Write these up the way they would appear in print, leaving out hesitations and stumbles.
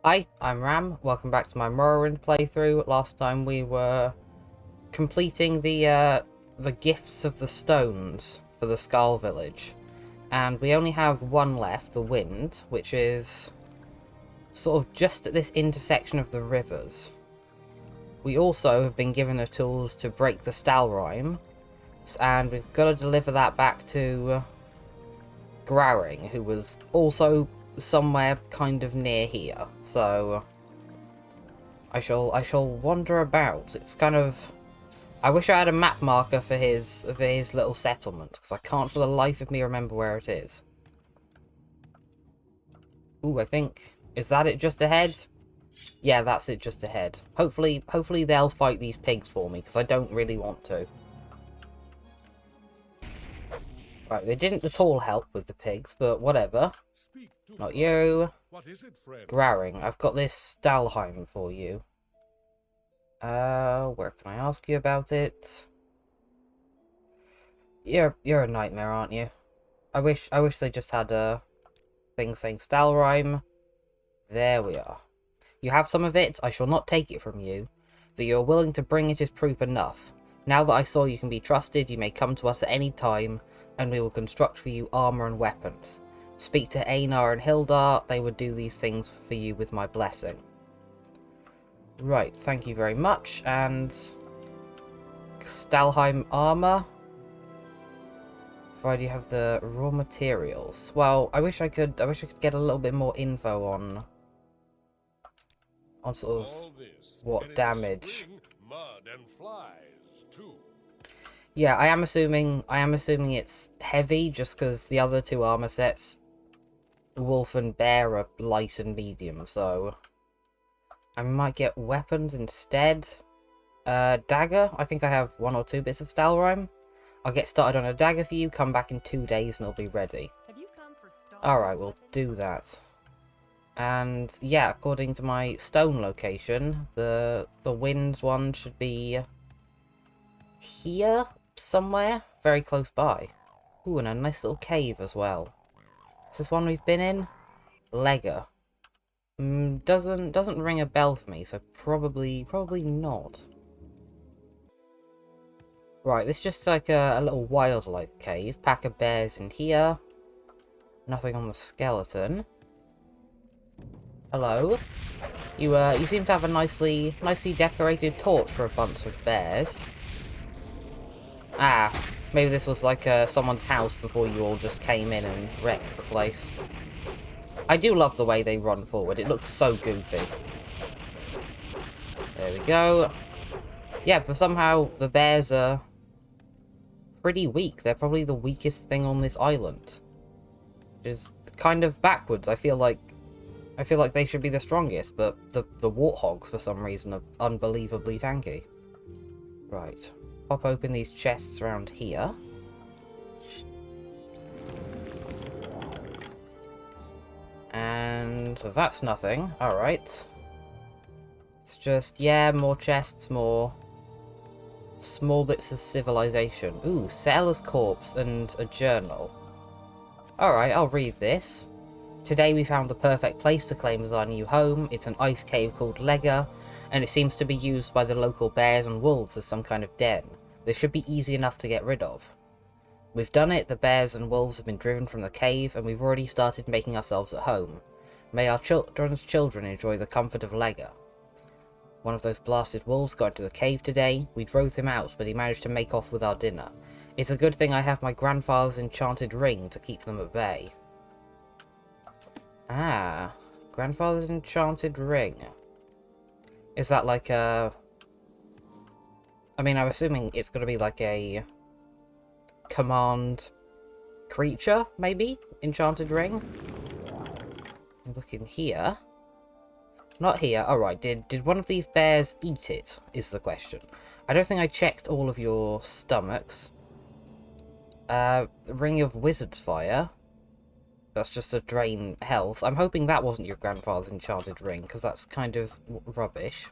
Hi, I'm Ram. Welcome back to my Morrowind playthrough. Last time we were completing the gifts of the stones for the Skull Village, and we only have one left, the Wind, which is sort of just at this intersection of the rivers. We also have been given the tools to break the Stalrime, and we've got to deliver that back to Growing, who was also somewhere kind of near here. So I shall wander about. It's kind of, I wish I had a map marker for his little settlement, because I can't for the life of me remember where it is. Ooh, I think, is that it just ahead? Yeah, that's it just ahead. Hopefully they'll fight these pigs for me, because I don't really want to. Right, they didn't at all help with the pigs, but whatever. Not you. What is it, friend? Growing, I've got this Stalheim for you. Where can I ask you about it? You're a nightmare, aren't you? I wish they just had a thing saying Stalrime. There we are. You have some of it, I shall not take it from you. That you are willing to bring it is proof enough. Now that I saw you can be trusted, you may come to us at any time, and we will construct for you armor and weapons. Speak to Einar and Hildar, they would do these things for you with my blessing. Right, thank you very much, and Stalheim armor. Provided you have the raw materials. Well, I wish I could get a little bit more info on sort of what damage. Mud and flies too. Yeah, I am assuming it's heavy just because the other two armor sets, Wolf and Bear, are light and medium, so I might get weapons instead. Dagger, I think I have 1 or 2 bits of Stalrime. I'll get started on a dagger for you, come back in 2 days and it'll be ready. Alright, we'll do that. And yeah, according to my stone location, the Winds one should be here somewhere, very close by. Ooh, and a nice little cave as well. Is this one we've been in? Legger. Doesn't ring a bell for me, so probably not. Right, this is just like a little wildlife cave. Pack of bears in here. Nothing on the skeleton. Hello. You seem to have a nicely decorated torch for a bunch of bears. Ah, maybe this was like someone's house before you all just came in and wrecked the place. I do love the way they run forward. It looks so goofy. There we go. Yeah, but somehow the bears are pretty weak. They're probably the weakest thing on this island. Which is kind of backwards. I feel like they should be the strongest, but the warthogs for some reason are unbelievably tanky. Right. Pop open these chests around here. And that's nothing. Alright. It's just, yeah, more chests, more small bits of civilization. Ooh, Settler's Corpse and a journal. Alright, I'll read this. Today we found the perfect place to claim as our new home. It's an ice cave called Legger, and it seems to be used by the local bears and wolves as some kind of den. This should be easy enough to get rid of. We've done it, the bears and wolves have been driven from the cave, and we've already started making ourselves at home. May our children's children enjoy the comfort of Legger. One of those blasted wolves got into the cave today. We drove him out, but he managed to make off with our dinner. It's a good thing I have my grandfather's enchanted ring to keep them at bay. Ah, grandfather's enchanted ring. Is that like a... I mean, I'm assuming it's going to be like a command creature, maybe? Enchanted ring? Look in here. Not here. Alright, did one of these bears eat it, is the question. I don't think I checked all of your stomachs. Ring of Wizard's Fire. That's just to drain health. I'm hoping that wasn't your grandfather's enchanted ring, because that's kind of rubbish.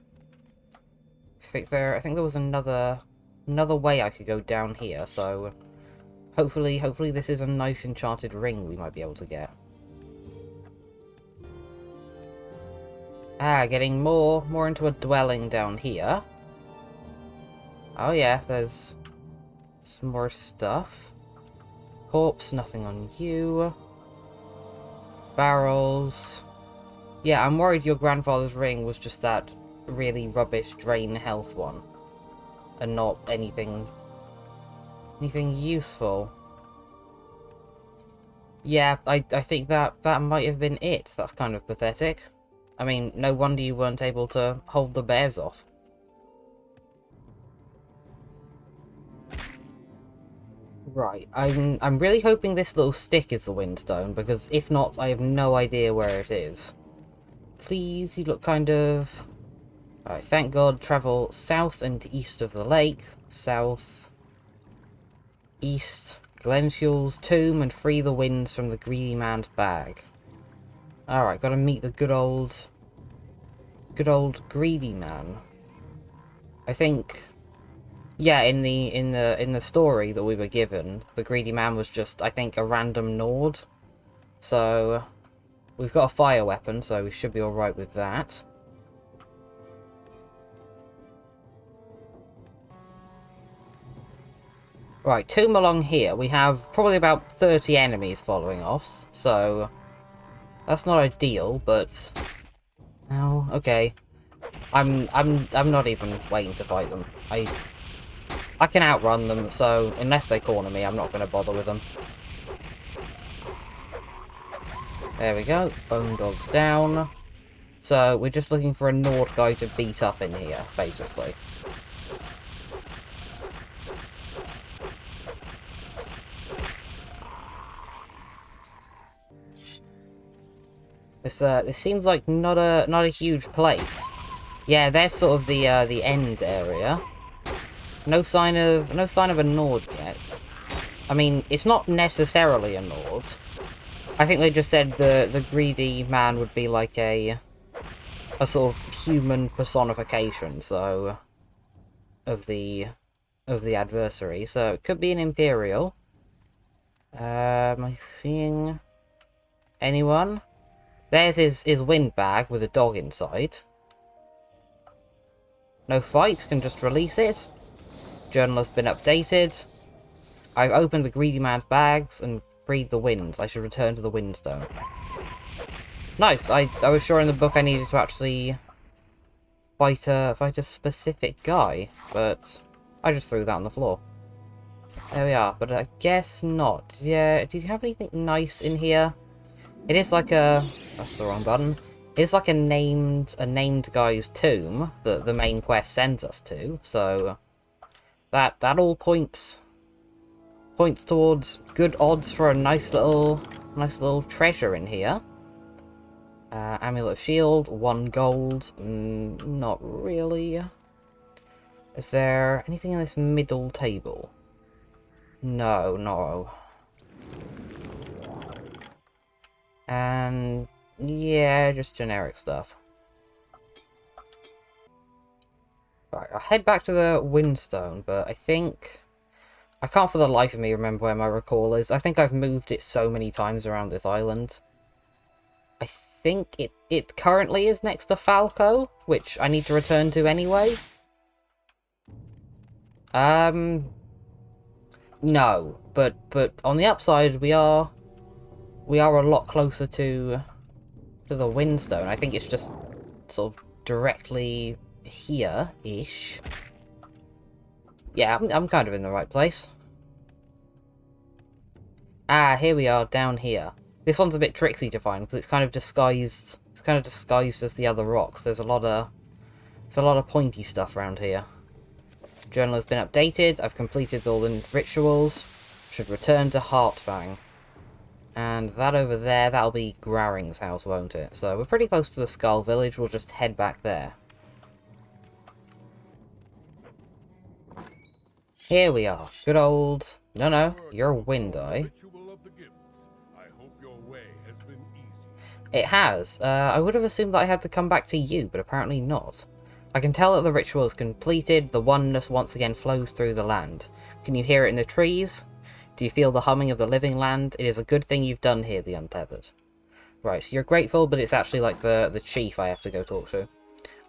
I think there was another way I could go down here, so hopefully this is a nice enchanted ring we might be able to get. Ah, getting more into a dwelling down here. Oh yeah, there's some more stuff. Corpse, nothing on you. Barrels. Yeah, I'm worried your grandfather's ring was just that really rubbish drain health one. And not anything useful. Yeah, I think that might have been it. That's kind of pathetic. I mean, no wonder you weren't able to hold the bears off. Right, I'm really hoping this little stick is the windstone, because if not, I have no idea where it is. Please, you look kind of... Alright, thank God, travel south and east of the lake. South, east, Glenfuel's tomb, and free the winds from the greedy man's bag. Alright, gotta meet the good old greedy man. I think, yeah, in the story that we were given, the greedy man was just, I think, a random Nord. So we've got a fire weapon, so we should be alright with that. Right, tomb along here. We have probably about 30 enemies following us, so that's not ideal, but oh, okay. I'm not even waiting to fight them. I can outrun them, so unless they corner me, I'm not going to bother with them. There we go. Bone dog's down. So we're just looking for a Nord guy to beat up in here, basically. This seems like not a huge place. Yeah, there's sort of the end area. No sign of a Nord yet. I mean, it's not necessarily a Nord. I think they just said the greedy man would be like a sort of human personification, so of the adversary. So it could be an Imperial. Am I seeing anyone? There's his windbag with a dog inside. No fight, can just release it. Journal has been updated. I've opened the greedy man's bags and freed the winds. I should return to the windstone. Nice, I was sure in the book I needed to actually fight a specific guy, but I just threw that on the floor. There we are, but I guess not. Yeah, do you have anything nice in here? It is like a... That's the wrong button. It's like a named guy's tomb that the main quest sends us to, so that all points towards good odds for a nice little treasure in here. Amulet of Shield, 1 gold. Not really. Is there anything in this middle table? No. And yeah, just generic stuff. Right, I'll head back to the Windstone, but I think... I can't for the life of me remember where my recall is. I think I've moved it so many times around this island. I think it currently is next to Falco, which I need to return to anyway. No, but on the upside, we are a lot closer to the Windstone. I think it's just sort of directly here-ish. Yeah, I'm kind of in the right place. Ah, here we are, down here. This one's a bit tricksy to find, because it's kind of disguised. It's kind of disguised as the other rocks. There's a lot of pointy stuff around here. Journal has been updated. I've completed all the rituals. Should return to Fang. And that over there, that'll be Graring's house, won't it? So we're pretty close to the Skull Village. We'll just head back there. Here we are. Good old... No, you're a Wind Eye. It has. I would have assumed that I had to come back to you, but apparently not. I can tell that the ritual is completed. The oneness once again flows through the land. Can you hear it in the trees? Do you feel the humming of the living land? It is a good thing you've done here, the Untethered. Right, so you're grateful, but it's actually like the chief I have to go talk to.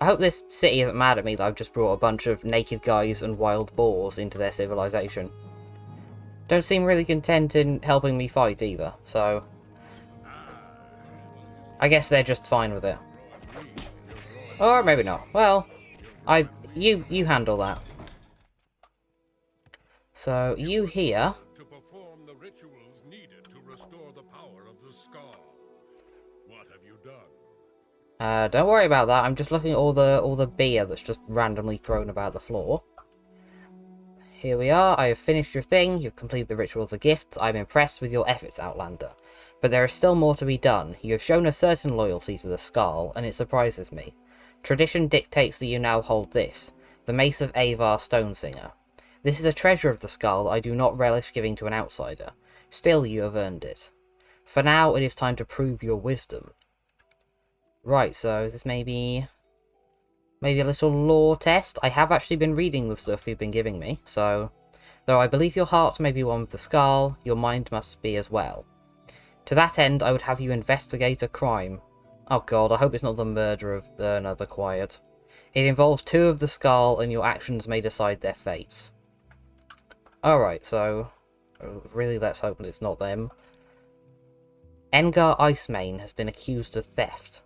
I hope this city isn't mad at me that I've just brought a bunch of naked guys and wild boars into their civilization. Don't seem really content in helping me fight either, so... I guess they're just fine with it. Or maybe not. Well, you handle that. So, you here... To perform the rituals needed to restore the power of the skull. What have you done? Don't worry about that. I'm just looking at all the beer that's just randomly thrown about the floor. Here we are. I have finished your thing. You've completed the ritual of the gift. I'm impressed with your efforts, Outlander. But there is still more to be done. You have shown a certain loyalty to the Skull, and it surprises me. Tradition dictates that you now hold this, the Mace of Avar Stonesinger. This is a treasure of the Skull I do not relish giving to an outsider. Still, you have earned it. For now, it is time to prove your wisdom. Right, so is this maybe a little lore test? I have actually been reading the stuff you've been giving me, so... Though I believe your heart may be one with the Skull, your mind must be as well. To that end, I would have you investigate a crime. Oh god, I hope it's not the murder of another Quiet. It involves two of the Skull, and your actions may decide their fates. Alright, so... really, let's hope it's not them. Engar Icemane has been accused of theft.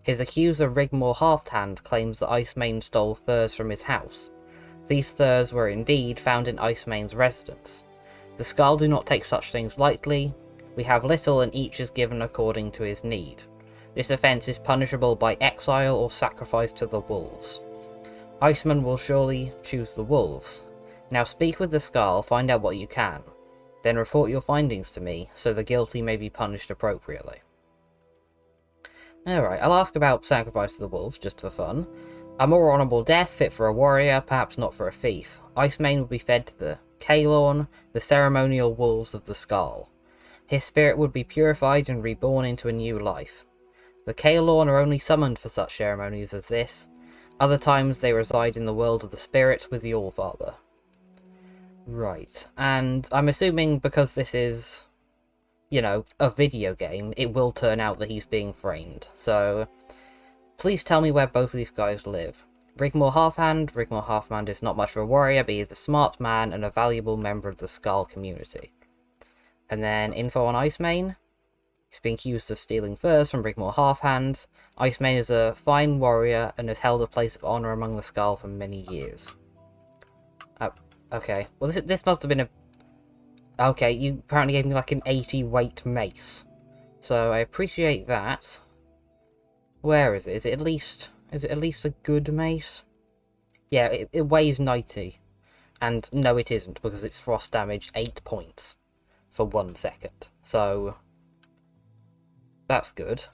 His accuser Rigmor Halfthand claims that Icemane stole furs from his house. These furs were indeed found in Icemane's residence. The Skull do not take such things lightly. We have little and each is given according to his need. This offence is punishable by exile or sacrifice to the wolves. Iceman will surely choose the wolves. Now speak with the Skull, find out what you can. Then report your findings to me, so the guilty may be punished appropriately. Alright, I'll ask about sacrifice to the wolves, just for fun. A more honourable death, fit for a warrior, perhaps not for a thief. Icemane will be fed to the Kalorn, the ceremonial wolves of the Skull. His spirit would be purified and reborn into a new life. The Kalorn are only summoned for such ceremonies as this. Other times they reside in the world of the spirit with the Allfather. Right, and I'm assuming because this is... you know, a video game, it will turn out that he's being framed. So, please tell me where both of these guys live. Rigmor Halfhand is not much of a warrior, but he is a smart man and a valuable member of the Skull community. And then, info on Icemane. He's been accused of stealing furs from Rigmor Halfhand. Icemane is a fine warrior and has held a place of honour among the Skull for many years. Okay, well this must have been a... Okay, you apparently gave me like an 80 weight mace. So I appreciate that. Where is it? Is it at least a good mace? Yeah, it weighs 90. And no it isn't, because it's frost damage 8 points for 1 second. So that's good.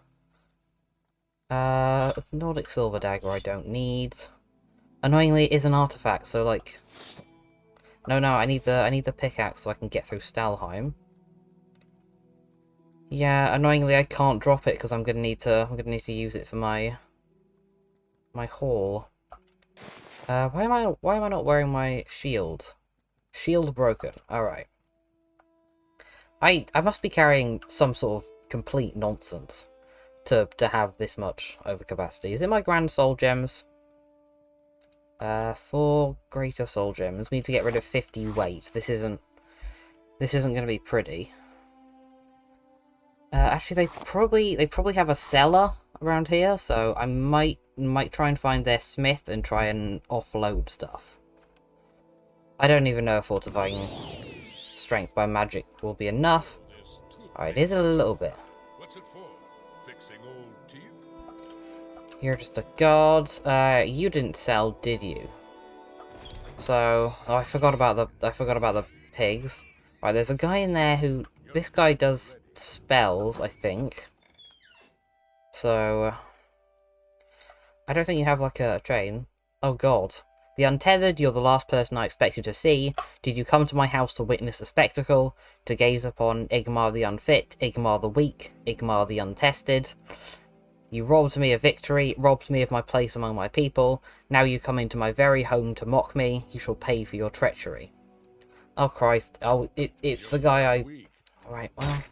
Nordic silver dagger I don't need. Annoyingly it is an artifact, so like No, I need the pickaxe so I can get through Stalheim. Yeah, annoyingly I can't drop it because I'm gonna need to use it for my haul. Why am I not wearing my shield? Shield broken. Alright. I must be carrying some sort of complete nonsense to have this much overcapacity. Is it my Grand Soul Gems? 4 greater soul gems. We need to get rid of 50 weight. This isn't going to be pretty. Actually, they probably have a cellar around here, so I might try and find their smith and try and offload stuff. I don't even know if fortifying strength by magic will be enough. Alright, it is a little bit. What's it for? Fixing old teeth? You're just a god. You didn't sell, did you? So, oh, I forgot about the pigs. Right, there's a guy in there who... This guy does spells, I think. So... I don't think you have, like, a train. Oh, God. The Untethered, you're the last person I expected to see. Did you come to my house to witness the spectacle? To gaze upon Igmar the Unfit, Igmar the Weak, Igmar the Untested? You robbed me of victory, robbed me of my place among my people. Now you come into my very home to mock me. You shall pay for your treachery. Oh, Christ. Oh, it's the guy I... Right, well...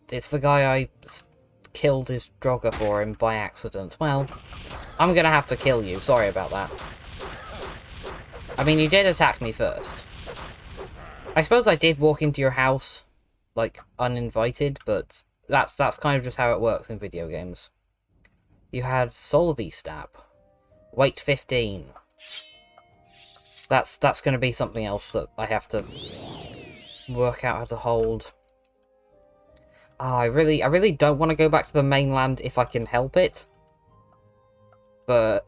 It's the guy I killed his Draugr for him by accident. Well, I'm gonna have to kill you. Sorry about that. I mean, you did attack me first. I suppose I did walk into your house, like, uninvited, but that's kind of just how it works in video games. You had Soul V-Stab. Weight 15. That's gonna be something else that I have to work out how to hold. I really don't want to go back to the mainland if I can help it. But,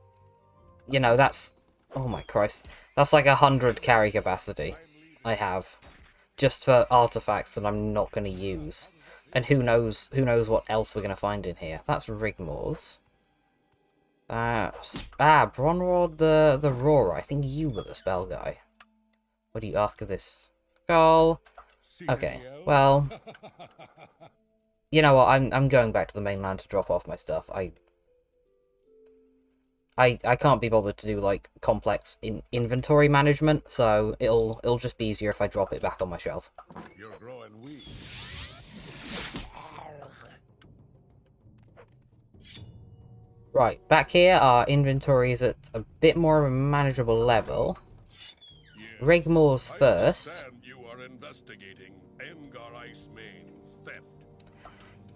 you know, that's... Oh my Christ. That's like 100 carry capacity I have. Just for artifacts that I'm not going to use. And who knows what else we're going to find in here. That's Rigmore's. Bronrod the Roarer. I think you were the spell guy. What do you ask of this skull? Okay, well... You know what, I'm going back to the mainland to drop off my stuff. I can't be bothered to do, like, complex inventory management, so it'll just be easier if I drop it back on my shelf. You're growing weak. Right, back here, our inventory is at a bit more of a manageable level. Yes, Rigmore's first. understand you are investigating Engar Icemane's theft.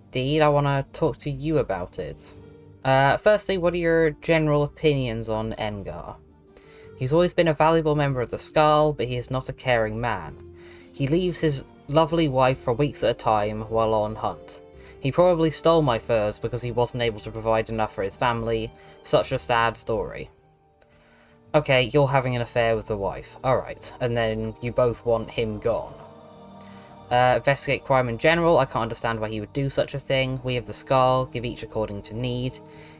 Indeed, I want to talk to you about it. Firstly, what are your general opinions on Engar? He's always been a valuable member of the Skull, but he is not a caring man. He leaves his lovely wife for weeks at a time while on hunt. He probably stole my furs because he wasn't able to provide enough for his family. Such a sad story. Okay, you're having an affair with the wife. Alright, and then you both want him gone. Investigate crime in general. I can't understand why he would do such a thing. We have the Skull, give each according to need.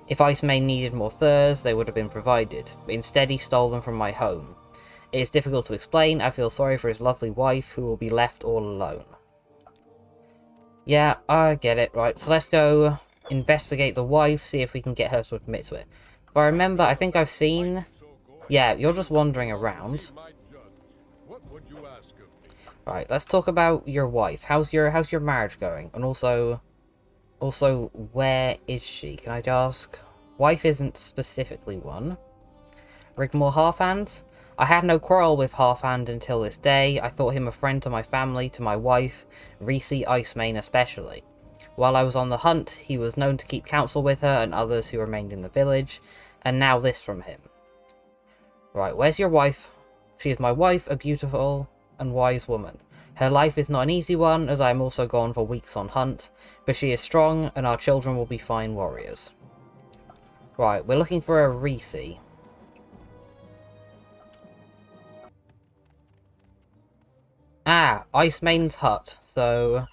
If Icemane needed more furs, they would have been provided. But instead he stole them from my home. It is difficult to explain. I feel sorry for his lovely wife, who will be left all alone. Yeah, I get it. Right, so let's go investigate the wife, see if we can get her to admit to it. If I remember, I think I've seen... Yeah, you're just wandering around. What would you ask of me? Right, let's talk about your wife. How's your marriage going? And also, where is she? Can I ask? Wife isn't specifically one. Rigmore Halfhand? I had no quarrel with Halfhand until this day. I thought him a friend to my family, to my wife, Reese Icemane especially. While I was on the hunt, he was known to keep counsel with her and others who remained in the village, and now this from him. Right, where's your wife? She is my wife, a beautiful and wise woman. Her life is not an easy one, as I am also gone for weeks on hunt, but she is strong, and our children will be fine warriors. Right, we're looking for a Reese. Icemane's hut. So,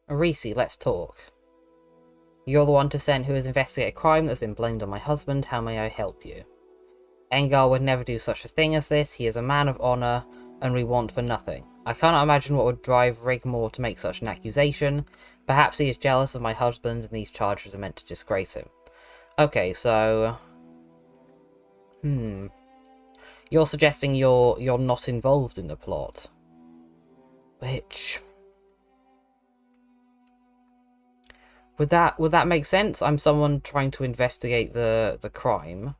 Reese, let's talk. You're the one to send who has investigated a crime that's been blamed on my husband. How may I help you? Engar would never do such a thing as this. He is a man of honour, and we want for nothing. I cannot imagine what would drive Rigmore to make such an accusation. Perhaps he is jealous of my husband, and these charges are meant to disgrace him. Okay, so... You're suggesting you're not involved in the plot. Which... Would that make sense? I'm someone trying to investigate the crime.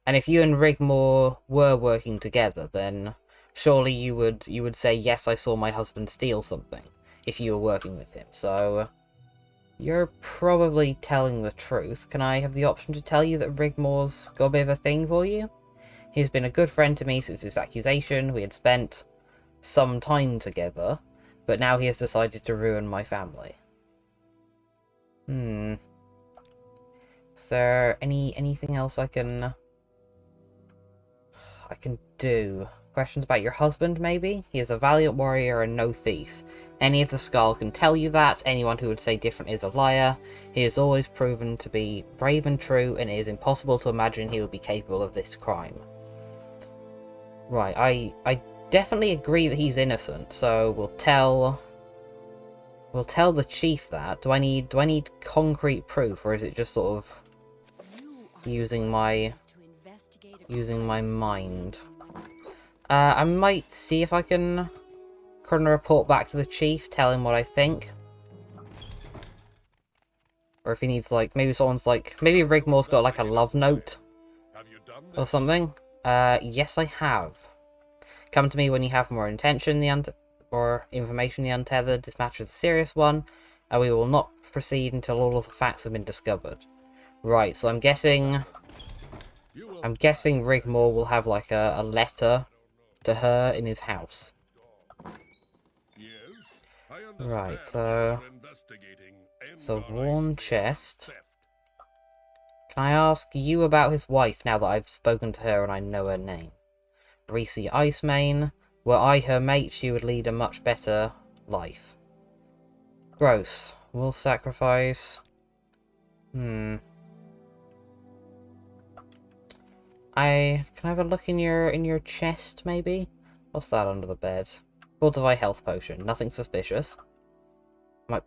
And if you and Rigmore were working together, then surely you would say, yes, I saw my husband steal something, if you were working with him. So, you're probably telling the truth. Can I have the option to tell you that Rigmore's got a bit of a thing for you? He's been a good friend to me since his accusation. We had spent some time together, but now he has decided to ruin my family. Is there anything else I can do? Questions about your husband, maybe? He is a valiant warrior and no thief. Any of the Skull can tell you that. Anyone who would say different is a liar. He has always proven to be brave and true, and it is impossible to imagine he would be capable of this crime. Right, I definitely agree that he's innocent, so we'll tell the chief that. Do I need concrete proof, or is it just sort of using my mind? I might see if I can report back to the chief, tell him what I think. Or if he needs, like, maybe someone's like, maybe Rigmore's got like a love note or something. Yes, I have. Come to me when you have more intention, or information, the untethered. This matter is a serious one, and we will not proceed until all of the facts have been discovered. Right, so I'm guessing Rigmore will have like a letter to her in his house. Right, so worn chest. Can I ask you about his wife now that I've spoken to her and I know her name? Reese Icemane. Were I her mate, she would lead a much better life. Gross. Wolf sacrifice. Can I have a look in your chest, maybe? What's that under the bed? Fortify health potion. Nothing suspicious. I might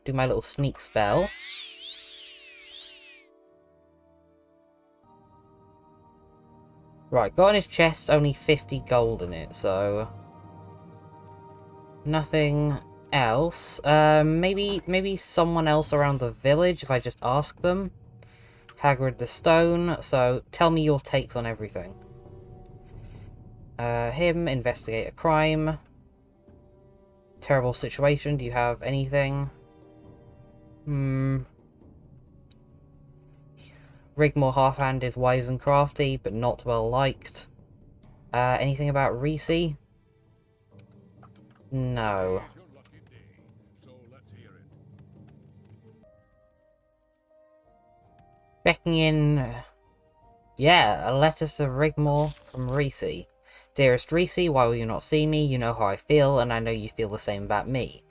do my little sneak spell. Right, got on his chest, only 50 gold in it, so nothing else. Maybe someone else around the village if I just ask them. Hagrid the Stone, so tell me your takes on everything. Him, investigate a crime. Terrible situation, do you have anything? Rigmore Halfhand is wise and crafty, but not well liked. Anything about Reese? No. Checking in... Yeah, a letter to Rigmore from Reese. Dearest Reese, why will you not see me? You know how I feel, and I know you feel the same about me.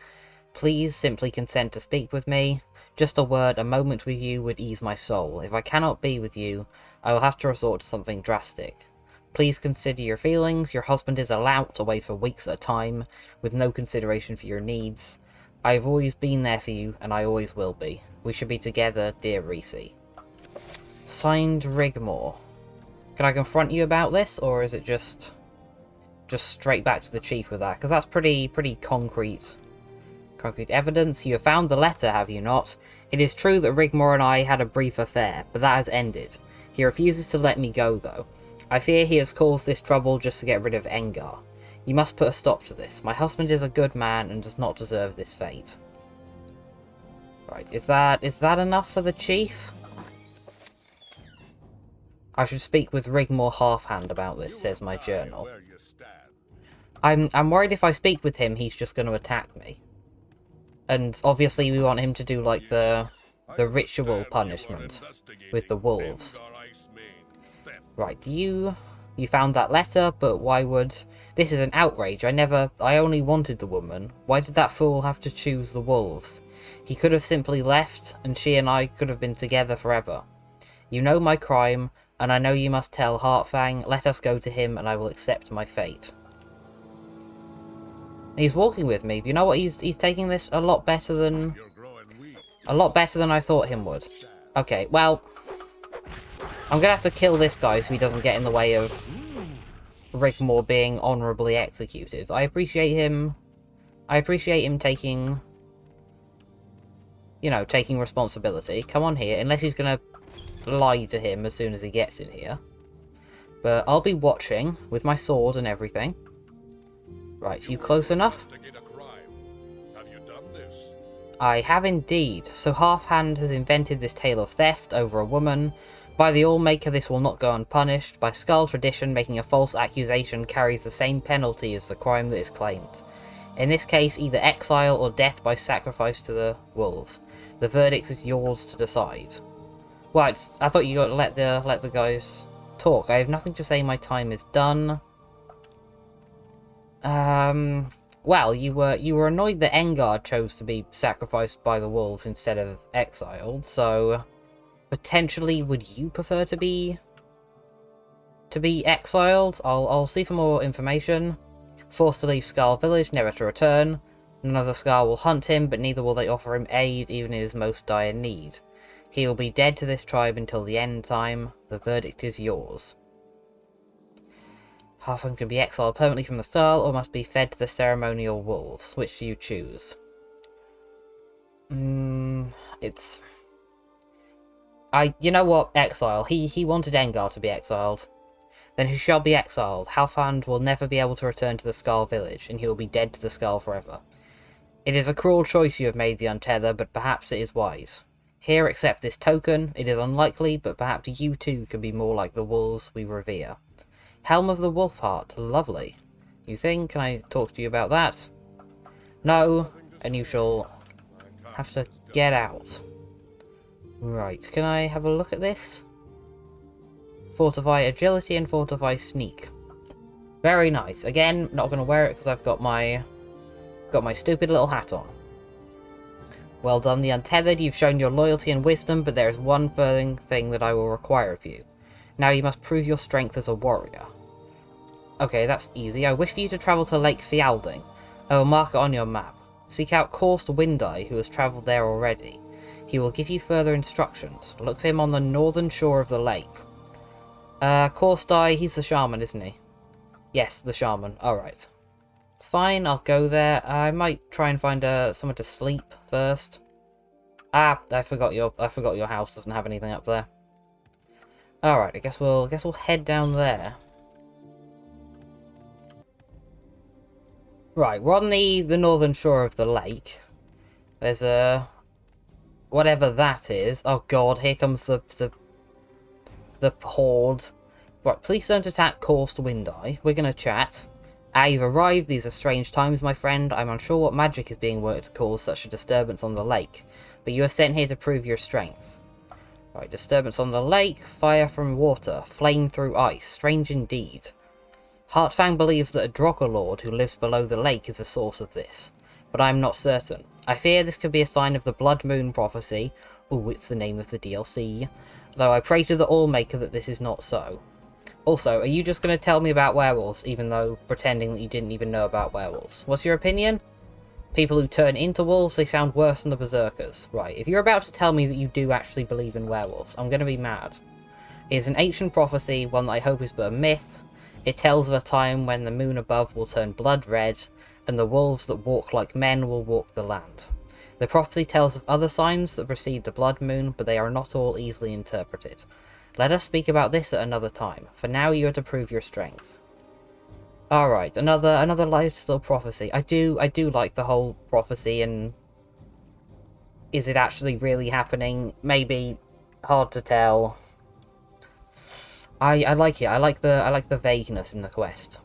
Please simply consent to speak with me. Just a word, a moment with you would ease my soul. If I cannot be with you, I will have to resort to something drastic. Please consider your feelings. Your husband is a lout, away for weeks at a time, with no consideration for your needs. I have always been there for you, and I always will be. We should be together, dear Reese. Signed, Rigmore. Can I confront you about this, or is it just straight back to the chief with that? Because that's pretty concrete evidence. You have found the letter, have you not? It is true that Rigmore and I had a brief affair, but that has ended. He refuses to let me go, though. I fear he has caused this trouble just to get rid of Engar. You must put a stop to this. My husband is a good man and does not deserve this fate. Right, is that enough for the chief? I should speak with Rigmore Halfhand about this, says my journal. I'm worried if I speak with him, he's just going to attack me. And obviously we want him to do like the ritual punishment with the wolves. Right, you found that letter, but why would... This is an outrage. I only wanted the woman. Why did that fool have to choose the wolves? He could have simply left, and she and I could have been together forever. You know my crime, and I know you must tell Heartfang. Let us go to him, and I will accept my fate. He's walking with me. You know what? He's taking this a lot better than I thought him would. Okay, well, I'm gonna have to kill this guy so he doesn't get in the way of Rigmore being honorably executed. I appreciate him taking, taking responsibility. Come on here, unless he's gonna lie to him as soon as he gets in here. But I'll be watching with my sword and everything. Right, you close enough? I have indeed. So Halfhand has invented this tale of theft over a woman. By the Allmaker, this will not go unpunished. By Skull tradition, making a false accusation carries the same penalty as the crime that is claimed. In this case, either exile or death by sacrifice to the wolves. The verdict is yours to decide. Well, I thought you got to let the guys talk. I have nothing to say. My time is done. Well, you were annoyed that Engar chose to be sacrificed by the wolves instead of exiled, so potentially would you prefer to be exiled? I'll see for more information. Forced to leave Scar Village, never to return. None of the Scar will hunt him, but neither will they offer him aid, even in his most dire need. He will be dead to this tribe until the end time. The verdict is yours. Halfling can be exiled permanently from the style, or must be fed to the ceremonial wolves. Which do you choose? You know what? Exile. He wanted Engar to be exiled. Then he shall be exiled. Halfhand will never be able to return to the Skarl village, and he will be dead to the Skarl forever. It is a cruel choice you have made, the Untether, but perhaps it is wise. Here, accept this token. It is unlikely, but perhaps you too can be more like the wolves we revere. Helm of the Wolfheart. Lovely. You think? Can I talk to you about that? No, and you shall have to get out. Right, can I have a look at this? Fortify agility and fortify sneak. Very nice. Again, not going to wear it because I've got my stupid little hat on. Well done, the Untethered. You've shown your loyalty and wisdom, but there is one further thing that I will require of you. Now you must prove your strength as a warrior. Okay, that's easy. I wish for you to travel to Lake Fjalding. I will mark it on your map. Seek out Corst Windeye, who has travelled there already. He will give you further instructions. Look for him on the northern shore of the lake. Corsteye, he's the shaman, isn't he? Yes, the shaman. Alright. It's fine, I'll go there. I might try and find somewhere to sleep first. Ah, I forgot your house doesn't have anything up there. Alright, I guess we'll head down there. Right, we're on the northern shore of the lake. There's a whatever that is. Oh god, here comes the horde. Right, please don't attack Corst Windeye. We're gonna chat. You've arrived. These are strange times, my friend. I'm unsure what magic is being worked to cause such a disturbance on the lake, but you are sent here to prove your strength. Right, disturbance on the lake, fire from water, flame through ice. Strange indeed. Fang believes that a Draugr Lord who lives below the lake is the source of this, but I am not certain. I fear this could be a sign of the Bloodmoon prophecy. Ooh, it's the name of the DLC. Though I pray to the Allmaker that this is not so. Also, are you just going to tell me about werewolves, even though pretending that you didn't even know about werewolves? What's your opinion? People who turn into wolves, they sound worse than the berserkers. Right, if you're about to tell me that you do actually believe in werewolves, I'm going to be mad. It is an ancient prophecy, one that I hope is but a myth. It tells of a time when the moon above will turn blood red, and the wolves that walk like men will walk the land. The prophecy tells of other signs that precede the blood moon, but they are not all easily interpreted. Let us speak about this at another time. For now, you are to prove your strength. Alright, another light little prophecy. I do like the whole prophecy, and is it actually really happening? Maybe. Hard to tell. I like it. I like the vagueness in the quest.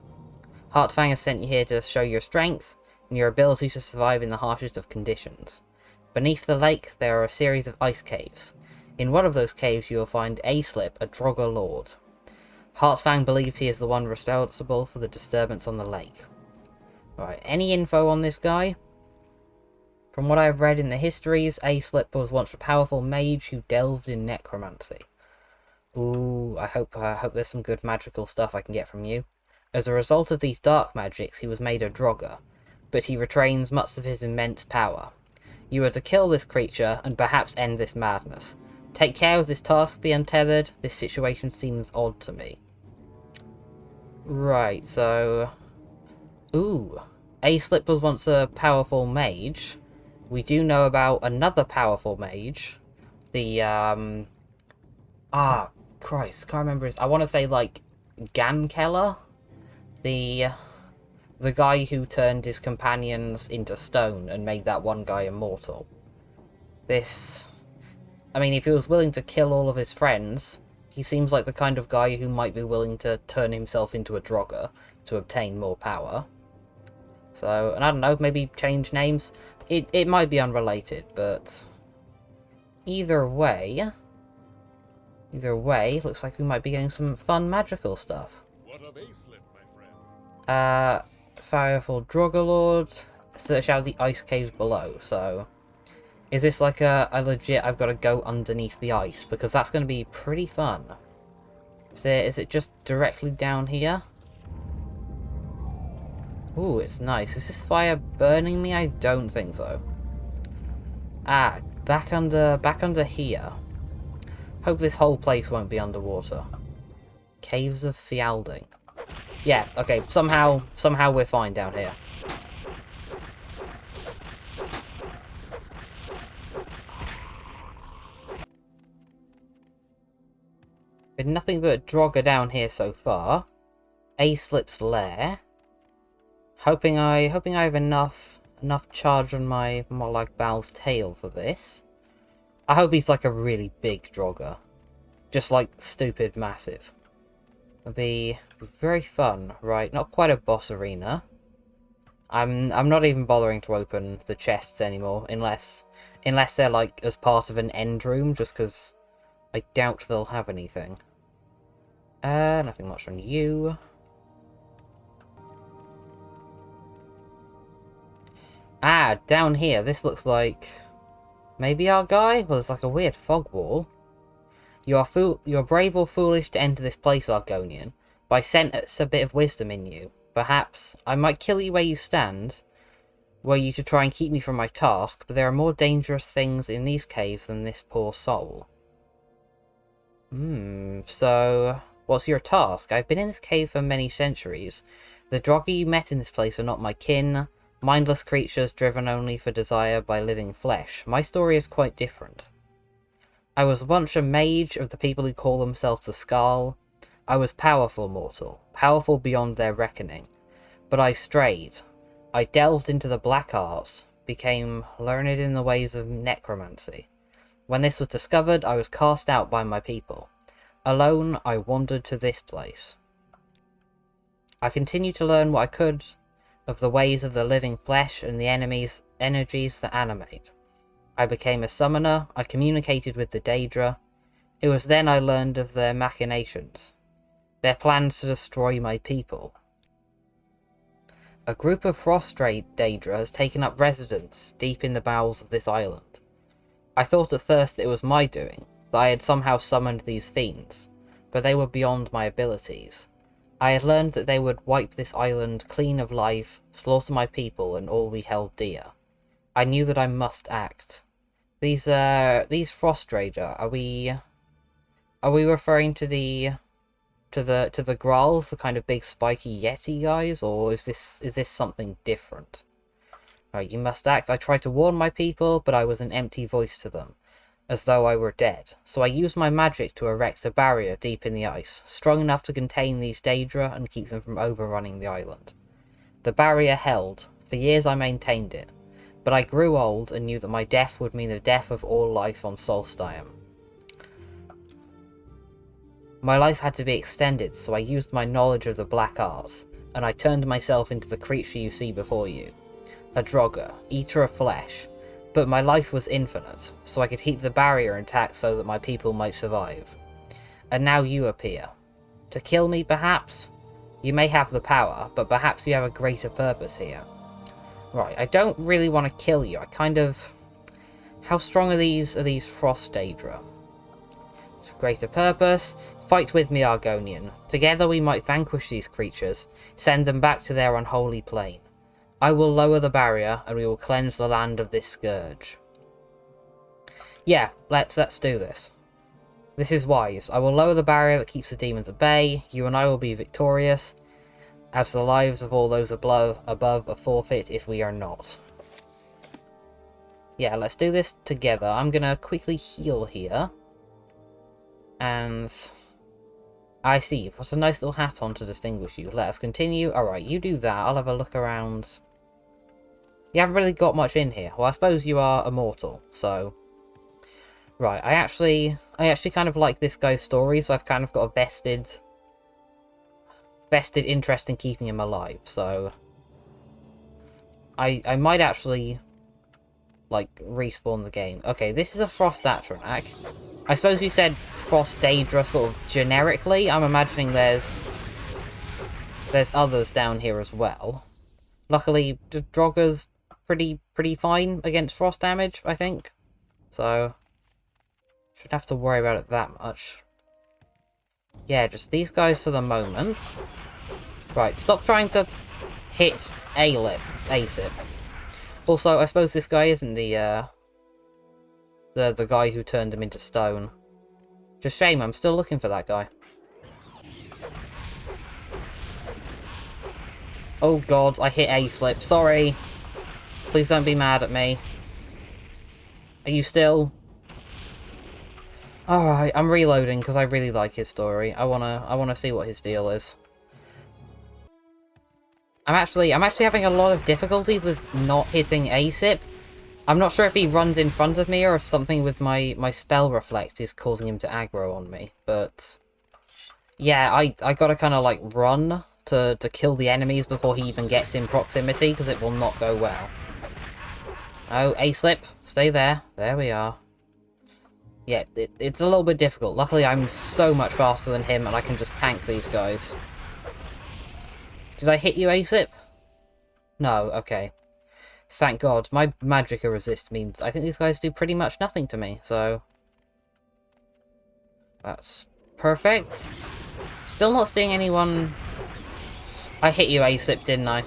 Fang has sent you here to show your strength and your ability to survive in the harshest of conditions. Beneath the lake, there are a series of ice caves. In one of those caves, you will find Slip, a Draugr Lord. Fang believes he is the one responsible for the disturbance on the lake. Right, any info on this guy? From what I have read in the histories, Slip was once a powerful mage who delved in necromancy. Ooh, I hope there's some good magical stuff I can get from you. As a result of these dark magics, he was made a Draugr, but he retains much of his immense power. You are to kill this creature and perhaps end this madness. Take care of this task, the Untethered. This situation seems odd to me. Right, so... Ooh. Slip was once a powerful mage. We do know about another powerful mage. The, Christ, can't remember his... I want to say, like, Gankeller? The guy who turned his companions into stone and made that one guy immortal. This... I mean, if he was willing to kill all of his friends, he seems like the kind of guy who might be willing to turn himself into a Draugr to obtain more power. So, and I don't know, maybe change names? It might be unrelated, but... Either way, looks like we might be getting some fun magical stuff. What of Slip, my friend? Fireful Draugr Lord. Search out the ice caves below, so... Is this like a legit, I've got to go underneath the ice? Because that's going to be pretty fun. Is it just directly down here? Ooh, it's nice. Is this fire burning me? I don't think so. Ah, back under here. Hope this whole place won't be underwater. Caves of Fjalding. Yeah, okay, somehow we're fine down here. Been nothing but Draugr down here so far. A-Slip's lair. Hoping I have enough charge on my like Bal's tail for this. I hope he's like a really big Draugr. Just like stupid massive. It'll be very fun, right? Not quite a boss arena. I'm not even bothering to open the chests anymore, unless they're like as part of an end room, just because I doubt they'll have anything. Nothing much on you. Ah, down here, this looks like maybe our guy? Well, it's like a weird fog wall. You are brave or foolish to enter this place, Argonian, but I sense a bit of wisdom in you. Perhaps I might kill you where you stand, were you to try and keep me from my task, but there are more dangerous things in these caves than this poor soul. So what's your task? I've been in this cave for many centuries. The Draugr you met in this place are not my kin, mindless creatures driven only for desire by living flesh. My story is quite different. I was once a mage of the people who call themselves the Skaal. I was powerful, mortal, powerful beyond their reckoning. But I strayed. I delved into the black arts, became learned in the ways of necromancy. When this was discovered, I was cast out by my people. Alone, I wandered to this place. I continued to learn what I could of the ways of the living flesh and the energies that animate. I became a summoner. I communicated with the Daedra. It was then I learned of their machinations, their plans to destroy my people. A group of Frost-Stray Daedra has taken up residence deep in the bowels of this island. I thought at first that it was my doing, that I had somehow summoned these fiends, but they were beyond my abilities. I had learned that they would wipe this island clean of life, slaughter my people and all we held dear. I knew that I must act. These Frost Raider, are we referring to the Growls, the kind of big spiky Yeti guys, or is this something different? Right, you must act. I tried to warn my people, but I was an empty voice to them, as though I were dead. So I used my magic to erect a barrier deep in the ice, strong enough to contain these Daedra and keep them from overrunning the island. The barrier held. For years I maintained it. But I grew old and knew that my death would mean the death of all life on Solstheim. My life had to be extended, so I used my knowledge of the black arts, and I turned myself into the creature you see before you. A Draugr, eater of flesh. But my life was infinite, so I could keep the barrier intact so that my people might survive. And now you appear. To kill me, perhaps? You may have the power, but perhaps you have a greater purpose here. Right, I don't really want to kill you. I kind of... How strong are these Frost Daedra? Greater purpose. Fight with me, Argonian. Together we might vanquish these creatures, send them back to their unholy plane. I will lower the barrier, and we will cleanse the land of this scourge. Yeah, let's do this. This is wise. I will lower the barrier that keeps the demons at bay. You and I will be victorious, as the lives of all those above are forfeit if we are not. Yeah, let's do this together. I'm gonna quickly heal here. And... I see, you've got a nice little hat on to distinguish you. Let us continue. Alright, you do that. I'll have a look around. You haven't really got much in here. Well, I suppose you are immortal, so... Right, I actually kind of like this guy's story, so I've kind of got a vested interest in keeping him alive, so... I might actually, like, respawn the game. Okay, this is a Frost Atronach. I suppose you said Frost Daedra sort of generically. I'm imagining there's others down here as well. Luckily, Drauggr's pretty fine against frost damage, I think. So, shouldn't have to worry about it that much. Yeah, just these guys for the moment. Right, stop trying to hit ASIP. Also, I suppose this guy isn't the guy who turned him into stone. Just shame, I'm still looking for that guy. Oh god, I hit A-slip, sorry. Please don't be mad at me. Are you still? Alright, I'm reloading because I really like his story. I wanna see what his deal is. I'm actually having a lot of difficulty with not hitting ASIP. I'm not sure if he runs in front of me or if something with my spell reflect is causing him to aggro on me, but yeah, I gotta kind of like run to kill the enemies before he even gets in proximity, because it will not go well. Oh, ASIP, stay there. There we are. Yeah, it's a little bit difficult. Luckily, I'm so much faster than him, and I can just tank these guys. Did I hit you, ASIP? No, okay. Thank God. My Magicka resist means I think these guys do pretty much nothing to me, so... That's perfect. Still not seeing anyone... I hit you, ASIP, didn't I?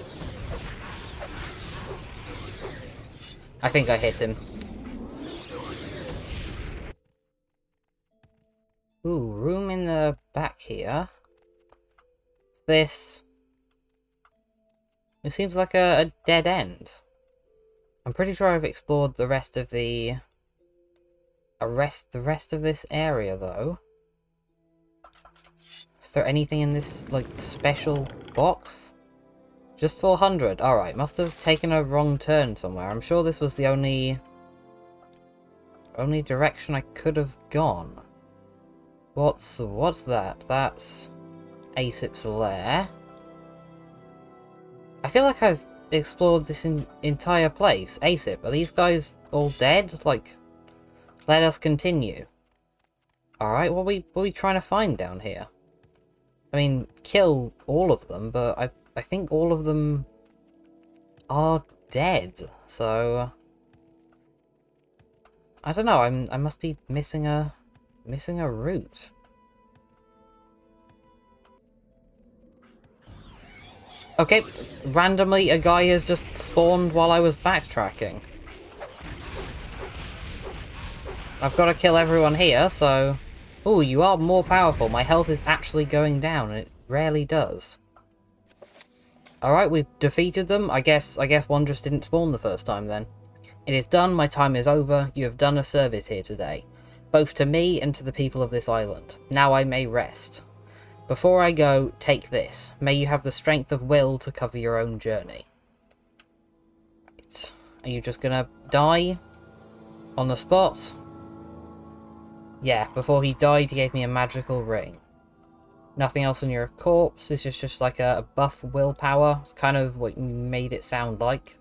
I think I hit him. Ooh, room in the back here. This... It seems like a dead end. I'm pretty sure I've explored the rest of the rest of this area, though. Is there anything in this, like, special box? Just 400. Alright, must have taken a wrong turn somewhere. I'm sure this was the only direction I could have gone. What's that? That's ASIP's lair. I feel like I've explored this entire place. ASIP, are these guys all dead? Like, let us continue. Alright, what are we trying to find down here? I mean, kill all of them, but I think all of them are dead, so... I don't know, I must be missing a route. Okay, randomly a guy has just spawned while I was backtracking. I've got to kill everyone here, so... Ooh, you are more powerful. My health is actually going down, and it rarely does. Alright, we've defeated them. I guess one just didn't spawn the first time then. It is done, my time is over. You have done a service here today, both to me and to the people of this island. Now I may rest. Before I go, take this. May you have the strength of will to cover your own journey. Right. Are you just gonna die? On the spot? Yeah, before he died, he gave me a magical ring. Nothing else on your corpse. This is just like a buff willpower. It's kind of what you made it sound like.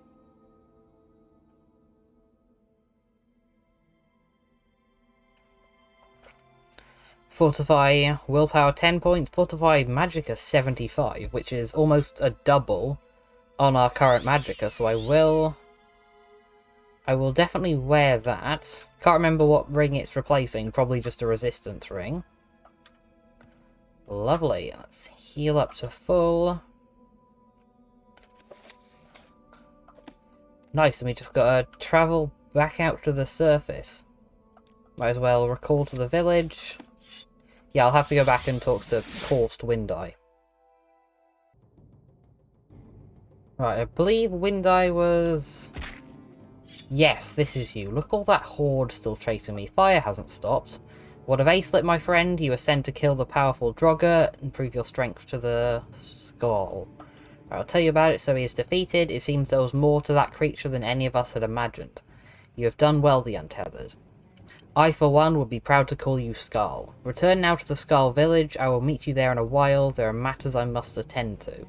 Fortify willpower 10 points, fortify magicka 75, which is almost a double on our current magicka, so I will definitely wear that. Can't remember what ring it's replacing, probably just a resistance ring. Lovely, let's heal up to full. Nice, and we just gotta travel back out to the surface. Might as well recall to the village. Yeah, I'll have to go back and talk to Paused Windeye. Right, I believe Windeye was... Yes, this is you. Look, all that horde still chasing me. Fire hasn't stopped. What of ASIP, my friend? You were sent to kill the powerful Draugr, improve your strength to the skull. I'll tell you about it. So he is defeated. It seems there was more to that creature than any of us had imagined. You have done well, the Untethered. I, for one, would be proud to call you Skull. Return now to the Skull village. I will meet you there in a while. There are matters I must attend to.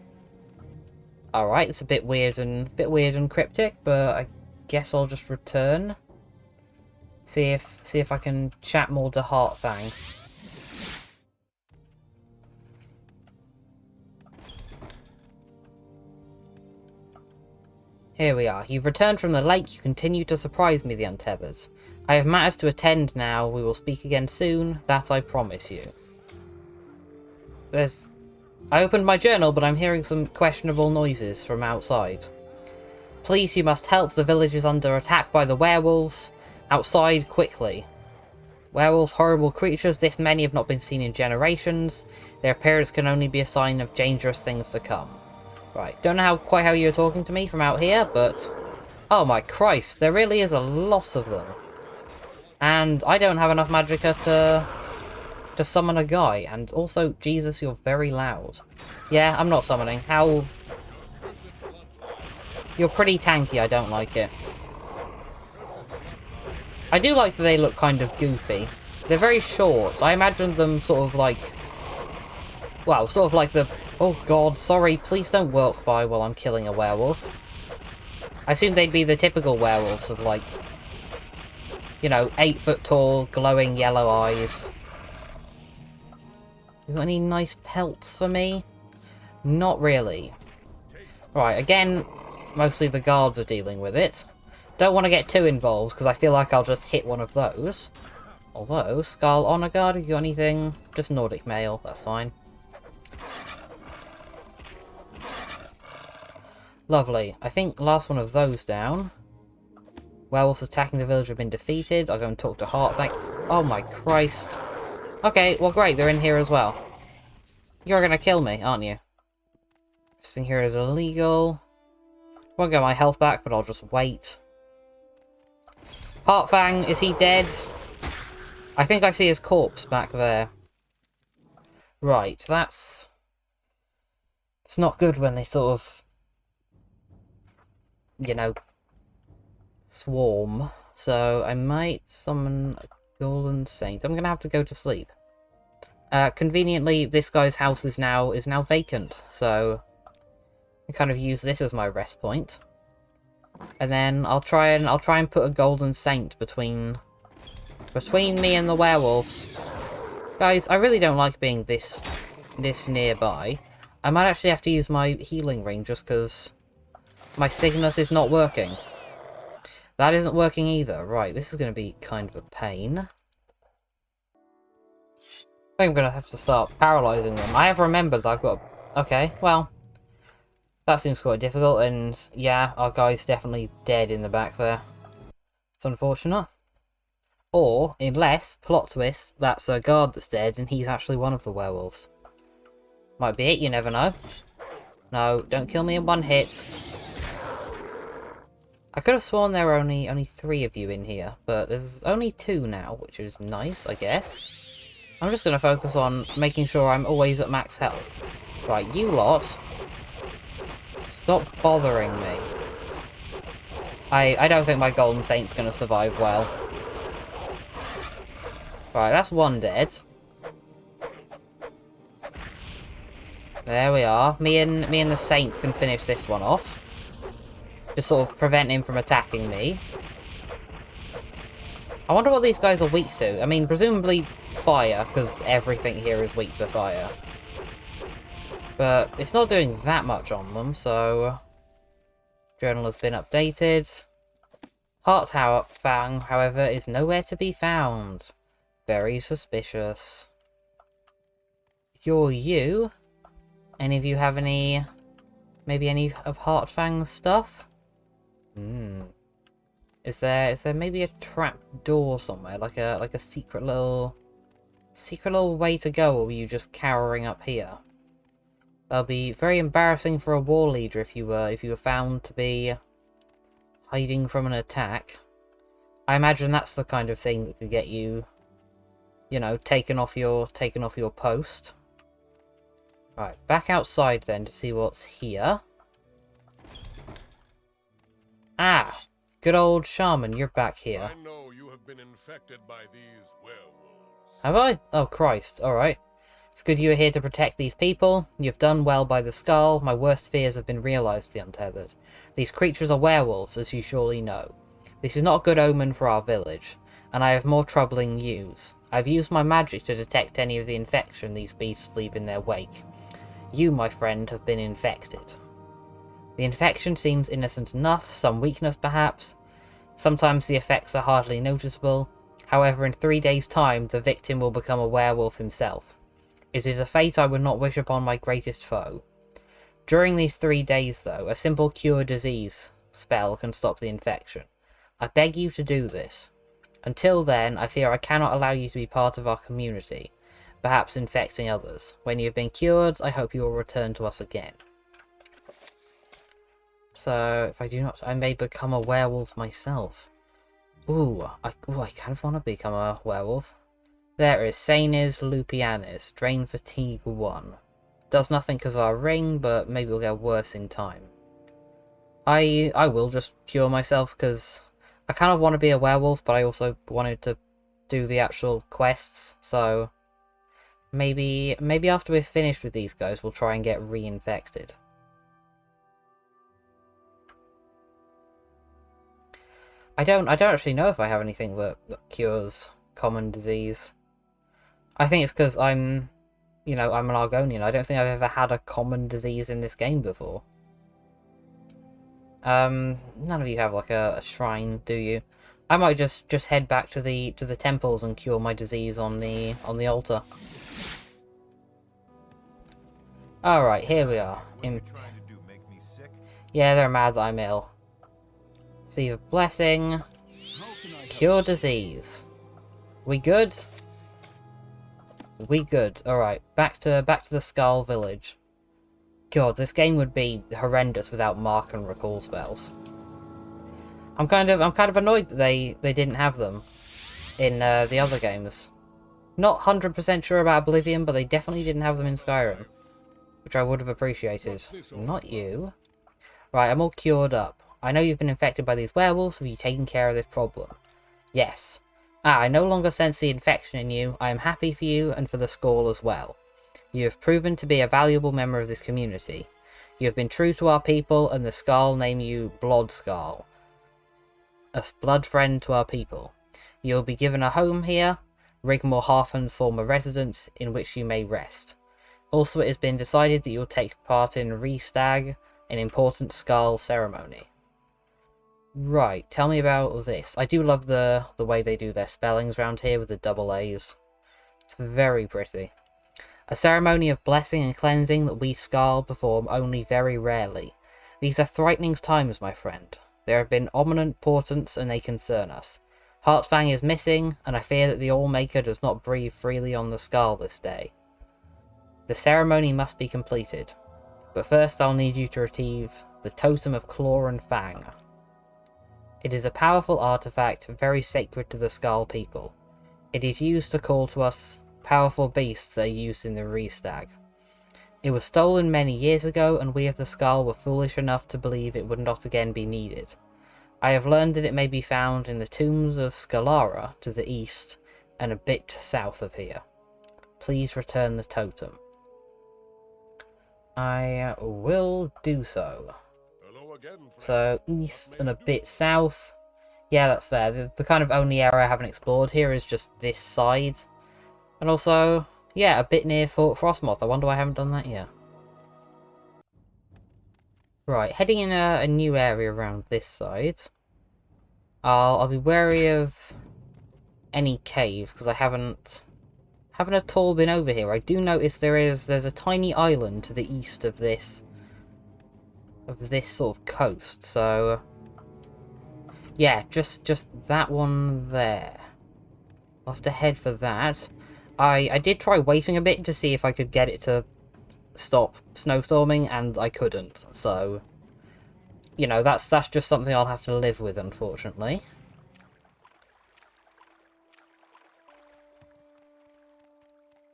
Alright, it's a bit weird and cryptic, but I guess I'll just return. See if I can chat more to Fang. Here we are. You've returned from the lake. You continue to surprise me, the Untethered. I have matters to attend now. We will speak again soon. That I promise you. I opened my journal, but I'm hearing some questionable noises from outside. Please, you must help. The village is under attack by the werewolves. Outside, quickly. Werewolves, horrible creatures. This many have not been seen in generations. Their appearance can only be a sign of dangerous things to come. Right, don't know quite how you're talking to me from out here, but... Oh my Christ, there really is a lot of them. And I don't have enough magicka to summon a guy. And also, Jesus, you're very loud. Yeah, I'm not summoning. How... You're pretty tanky, I don't like it. I do like that they look kind of goofy. They're very short. I imagined them sort of like... Well, sort of like the... Oh god, sorry, please don't walk by while I'm killing a werewolf. I assume they'd be the typical werewolves of like... You know, 8 foot tall, glowing yellow eyes. You got any nice pelts for me? Not really. Right, again, mostly the guards are dealing with it. Don't want to get too involved, because I feel like I'll just hit one of those. Although, Skull Honor Guard, have you got anything? Just Nordic mail, that's fine. Lovely. I think last one of those down. Werewolves attacking the village have been defeated. I'll go and talk to Heartfang. Oh my Christ. Okay, well great, they're in here as well. You're gonna kill me, aren't you? This thing here is illegal. Won't get my health back, but I'll just wait. Heartfang, is he dead? I think I see his corpse back there. Right, that's... It's not good when they sort of... You know... Swarm. So, I might summon a Golden Saint. I'm gonna have to go to sleep. Conveniently, this guy's house is now vacant, so... I kind of use this as my rest point. And then I'll try and put a Golden Saint between me and the werewolves. Guys, I really don't like being this nearby. I might actually have to use my healing ring just because my Cygnus is not working. That isn't working either. Right, this is going to be kind of a pain. I think I'm going to have to start paralysing them. I have remembered that I've got... Okay, well... That seems quite difficult, and yeah, our guy's definitely dead in the back there. It's unfortunate. Or, unless, plot twist, that's a guard that's dead, and he's actually one of the werewolves. Might be it, you never know. No, don't kill me in one hit. I could have sworn there were only 3 of you in here, but there's only 2 now, which is nice, I guess. I'm just going to focus on making sure I'm always at max health. Right, you lot. Stop bothering me. I don't think my Golden Saint's going to survive well. Right, that's 1 dead. There we are. Me and the Saint can finish this one off. Just sort of prevent him from attacking me. I wonder what these guys are weak to. I mean, presumably fire, because everything here is weak to fire. But it's not doing that much on them, so... Journal has been updated. Fang, however, is nowhere to be found. Very suspicious. You're you? Any of you have any... Maybe any of Fang's stuff? Is there maybe a trap door somewhere, like a secret little way to go, or were you just cowering up here? That'll be very embarrassing for a war leader if you were found to be hiding from an attack. I imagine that's the kind of thing that could get you, you know, taken off your post. Right, back outside then to see what's here. Ah, good old shaman, you're back here. I know you have been infected by these werewolves. Have I? Oh Christ, alright. It's good you are here to protect these people. You've done well by the skull. My worst fears have been realised, the Untethered. These creatures are werewolves, as you surely know. This is not a good omen for our village, and I have more troubling news. I've used my magic to detect any of the infection these beasts leave in their wake. You, my friend, have been infected. The infection seems innocent enough, some weakness perhaps. Sometimes the effects are hardly noticeable. However, in 3 days' time, the victim will become a werewolf himself. It is a fate I would not wish upon my greatest foe. During these 3 days, though, a simple cure disease spell can stop the infection. I beg you to do this. Until then, I fear I cannot allow you to be part of our community, perhaps infecting others. When you have been cured, I hope you will return to us again. So, if I do not, I may become a werewolf myself. I kind of want to become a werewolf. There is Sanis Lupianis, Drain Fatigue 1. Does nothing because of our ring, but maybe we'll get worse in time. I will just cure myself because I kind of want to be a werewolf, but I also wanted to do the actual quests, so maybe after we're finished with these guys, we'll try and get reinfected. I don't actually know if I have anything that cures common disease. I think it's because I'm an Argonian. I don't think I've ever had a common disease in this game before. None of you have like a shrine, do you? I might just head back to the temples and cure my disease on the altar. All right, here we are. Yeah, they're mad that I'm ill. Receive a blessing. Cure disease. We good? We good. Alright, back to the Skull Village. God, this game would be horrendous without mark and recall spells. I'm kind of annoyed that they didn't have them in the other games. Not 100% sure about Oblivion, but they definitely didn't have them in Skyrim, which I would have appreciated. Not you. Right, I'm all cured up. I know you've been infected by these werewolves. Have you taken care of this problem? Yes. I no longer sense the infection in you. I am happy for you and for the Skull as well. You have proven to be a valuable member of this community. You have been true to our people, and the Skull name you Bloodskull, a blood friend to our people. You will be given a home here, Rigmor Harfen's former residence, in which you may rest. Also, it has been decided that you will take part in Restag, an important Skull ceremony. Right, tell me about this. I do love the way they do their spellings around here with the double A's. It's very pretty. A ceremony of blessing and cleansing that we Skull perform only very rarely. These are frightening times, my friend. There have been ominous portents and they concern us. Fang is missing, and I fear that the Allmaker does not breathe freely on the Skull this day. The ceremony must be completed, but first I'll need you to retrieve the Totem of Claw and Fang. It is a powerful artifact, very sacred to the Skull people. It is used to call to us powerful beasts that are used in the Restag. It was stolen many years ago, and we of the Skull were foolish enough to believe it would not again be needed. I have learned that it may be found in the tombs of Scalara to the east, and a bit south of here. Please return the totem. I will do so. So, east and a bit south. Yeah, that's fair. The kind of only area I haven't explored here is just this side. And also, yeah, a bit near Fort Frostmoth. I wonder why I haven't done that yet. Right, heading in a new area around this side. I'll be wary of any cave, because I haven't at all been over here. I do notice there's a tiny island to the east of this sort of coast, so yeah, just that one there. I'll have to head for that. I did try waiting a bit to see if I could get it to stop snowstorming, and I couldn't, so you know, that's just something I'll have to live with, unfortunately.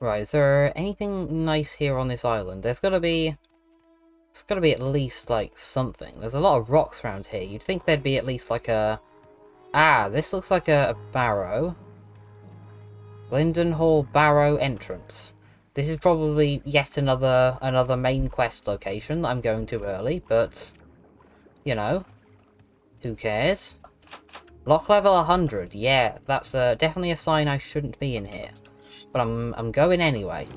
Right, is there anything nice here on this island? There's gotta be at least, like, something. There's a lot of rocks around here. You'd think there'd be at least, like, a... Ah, this looks like a barrow. Lindenhall Barrow entrance. This is probably yet another main quest location that I'm going to early, but, you know, who cares? Lock level 100. Yeah, that's definitely a sign I shouldn't be in here. But I'm going anyway.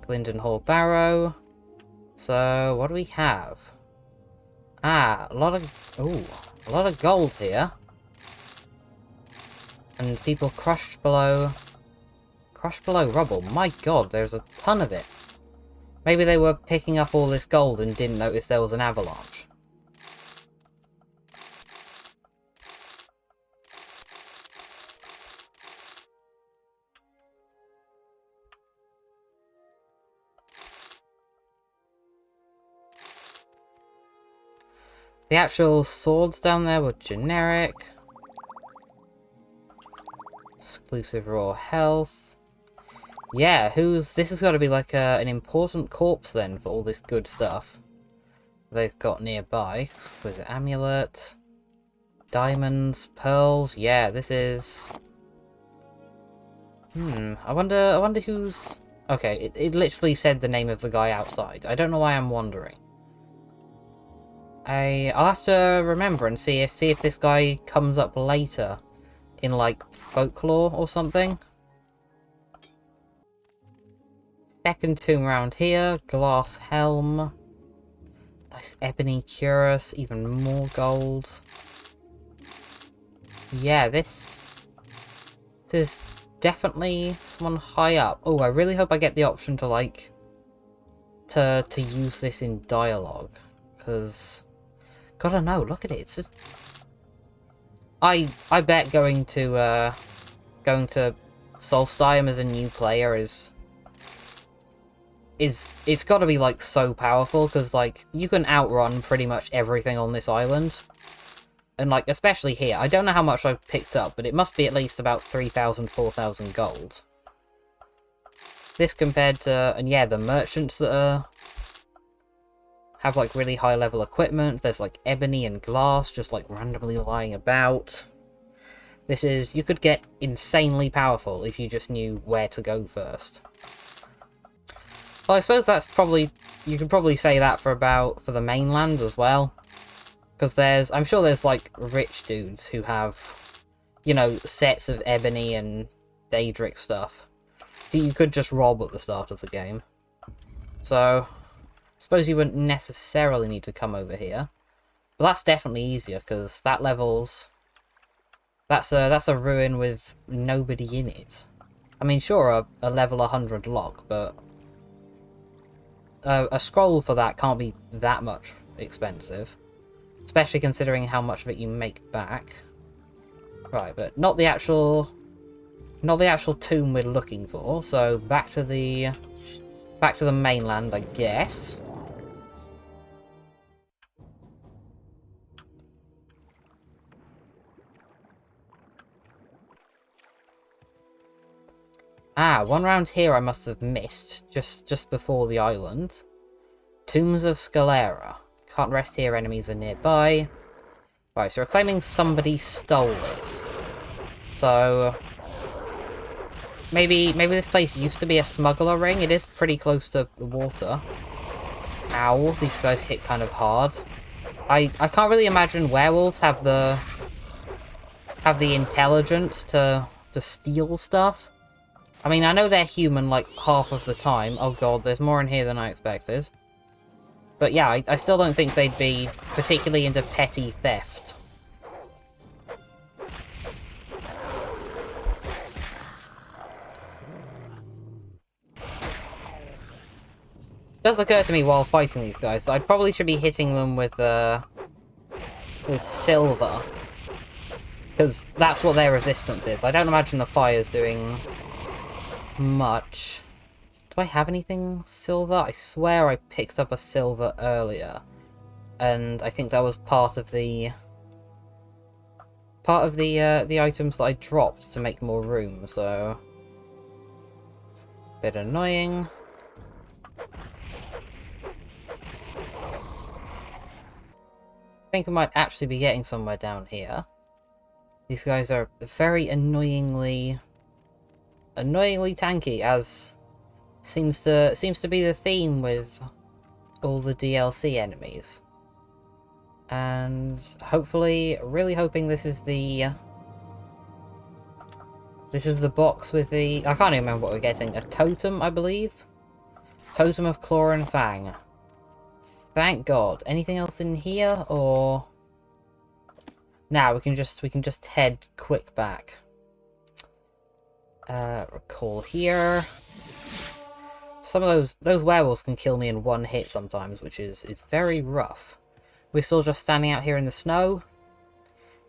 Lindenhall Barrow. So, what do we have? Ah, a lot of gold here. And people crushed below rubble. My god, there's a ton of it. Maybe they were picking up all this gold and didn't notice there was an avalanche. The actual swords down there were generic. exclusive raw health. Yeah, this has got to be like an important corpse then for all this good stuff they've got nearby. Exquisite amulet. Diamonds, pearls. Yeah, this is... I wonder who's... Okay, it literally said the name of the guy outside. I don't know why I'm wondering. I'll have to remember and see if this guy comes up later in like folklore or something. Second tomb around here, glass helm. Nice ebony cuirass, even more gold. Yeah, this is definitely someone high up. Oh, I really hope I get the option to like to use this in dialogue, because gotta know, look at it. It's just I bet going to Solstheim as a new player is it's got to be like so powerful, because like you can outrun pretty much everything on this island. And, like, especially here, I don't know how much I've picked up, but it must be at least about 3,000, 4,000 gold. This compared to, and yeah, the merchants that have, like, really high-level equipment. There's, like, ebony and glass just, like, randomly lying about. This is, you could get insanely powerful if you just knew where to go first. Well, I suppose that's probably, you could probably say that for the mainland as well. Because I'm sure there's, like, rich dudes who have, you know, sets of ebony and Daedric stuff who you could just rob at the start of the game. So, I suppose you wouldn't necessarily need to come over here. But that's definitely easier, because that level's... That's a ruin with nobody in it. I mean, sure, a level 100 lock, but... a scroll for that can't be that much expensive. Especially considering how much of it you make back. Right, but not the actual tomb we're looking for. So back to the mainland, I guess. Ah, one round here I must have missed just before the island. Tombs of Scalera. Can't rest here, enemies are nearby. Right, so we're claiming somebody stole it. So... Maybe this place used to be a smuggler ring. It is pretty close to the water. Ow, these guys hit kind of hard. I can't really imagine werewolves have the intelligence to steal stuff. I mean, I know they're human like half of the time. Oh god, there's more in here than I expected. But yeah, I still don't think they'd be particularly into petty theft. It does occur to me while fighting these guys that I probably should be hitting them with silver. Because that's what their resistance is. I don't imagine the fire's doing much. Do I have anything silver? I swear I picked up a silver earlier. And I think that was part of the items that I dropped to make more room, so... Bit annoying. I think I might actually be getting somewhere down here. These guys are very annoyingly tanky, as seems to be the theme with all the DLC enemies. And hopefully, really hoping this is the box with the... I can't even remember what we're getting. A totem, I believe? Totem of Claw and Fang. Thank God. Anything else in here, or... Nah, we can just head quick back. Recall here. Some of those werewolves can kill me in one hit sometimes, which is very rough. We're still just standing out here in the snow.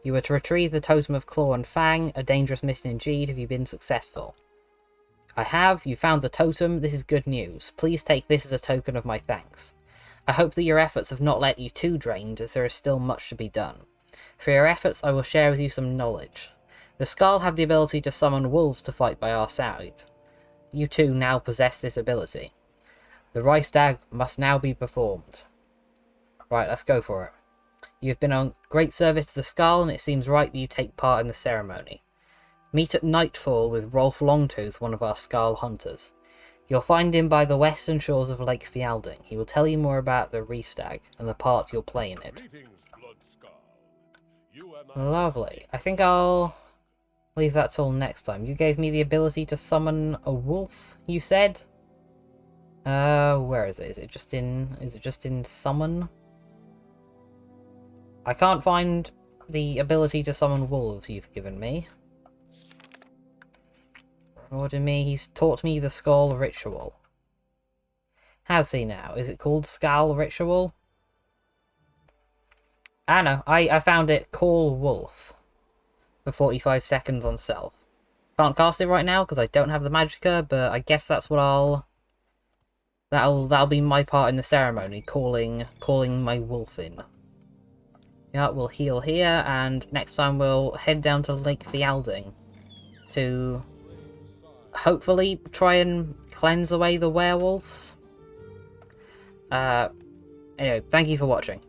You were to retrieve the Totem of Claw and Fang. A dangerous mission indeed. Have you been successful? I have. You found the totem. This is good news. Please take this as a token of my thanks. I hope that your efforts have not left you too drained, as there is still much to be done. For your efforts, I will share with you some knowledge. The Skull have the ability to summon wolves to fight by our side. You two now possess this ability. The Reichstag must now be performed. Right, let's go for it. You've been on great service to the Skull, and it seems right that you take part in the ceremony. Meet at nightfall with Rolf Longtooth, one of our Skull hunters. You'll find him by the western shores of Lake Fjalding. He will tell you more about the Reichstag and the part you'll play in it. Lovely. I think I'll leave that till next time. You gave me the ability to summon a wolf, you said? Where is it? Is it just in summon? I can't find the ability to summon wolves you've given me. Rewarded me. He's taught me the Skull Ritual. Has he now? Is it called Skull Ritual? Ah no, I found it. Call Wolf. For 45 seconds on self. Can't cast it right now because I don't have the Magicka, but I guess that's what I'll... That'll be my part in the ceremony, calling my wolf in. Yeah, we'll heal here, and next time we'll head down to Lake Fjalding to hopefully try and cleanse away the werewolves. Anyway, thank you for watching.